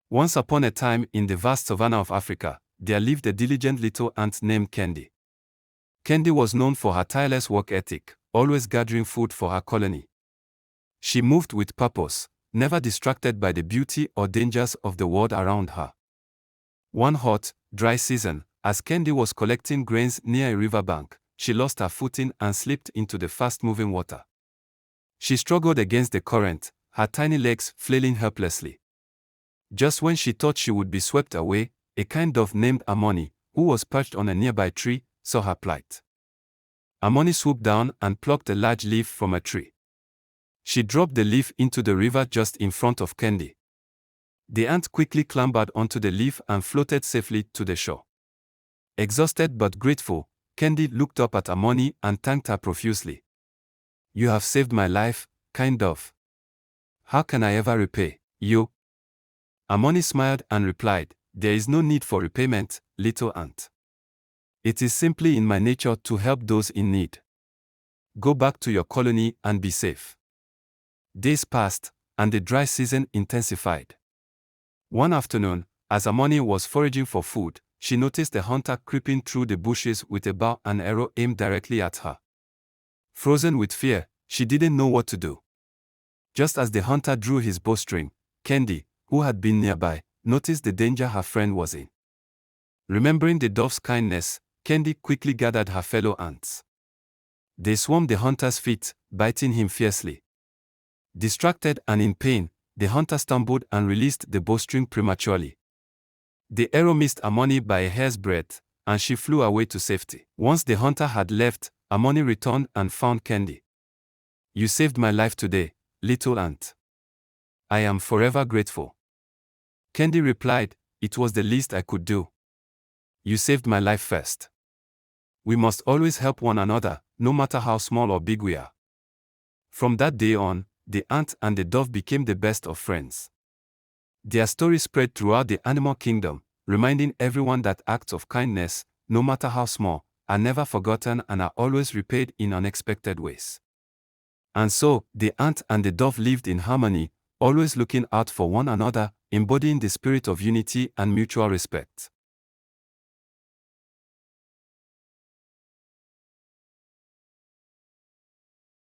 Once upon a time in the vast savanna of Africa, there lived a diligent little ant named Candy. Candy was known for her tireless work ethic, always gathering food for her colony. She moved with purpose, never distracted by the beauty or dangers of the world around her. One hot, dry season, as Candy was collecting grains near a riverbank, she lost her footing and slipped into the fast-moving water. She struggled against the current, her tiny legs flailing helplessly. Just when she thought she would be swept away, a kind dove named Amoni, who was perched on a nearby tree, saw her plight. Amoni swooped down and plucked a large leaf from a tree. She dropped the leaf into the river just in front of Candy. The ant quickly clambered onto the leaf and floated safely to the shore. Exhausted but grateful, Candy looked up at Amoni and thanked her profusely. "You have saved my life, kind dove. How can I ever repay you?" Amoni smiled and replied, "There is no need for repayment, little ant. It is simply in my nature to help those in need. Go back to your colony and be safe." Days passed, and the dry season intensified. One afternoon, as Amoni was foraging for food, she noticed a hunter creeping through the bushes with a bow and arrow aimed directly at her. Frozen with fear, she didn't know what to do. Just as the hunter drew his bowstring, Candy, who had been nearby, noticed the danger her friend was in. Remembering the dove's kindness, Candy quickly gathered her fellow ants. They swarmed the hunter's feet, biting him fiercely. Distracted and in pain, the hunter stumbled and released the bowstring prematurely. The arrow missed Amoni by a hair's breadth, and she flew away to safety. Once the hunter had left, Amoni returned and found Candy. "You saved my life today, little ant. I am forever grateful." Candy replied, "It was the least I could do. You saved my life first. We must always help one another, no matter how small or big we are." From that day on, the ant and the dove became the best of friends. Their story spread throughout the animal kingdom, reminding everyone that acts of kindness, no matter how small, are never forgotten and are always repaid in unexpected ways. And so, the ant and the dove lived in harmony, always looking out for one another, embodying the spirit of unity and mutual respect.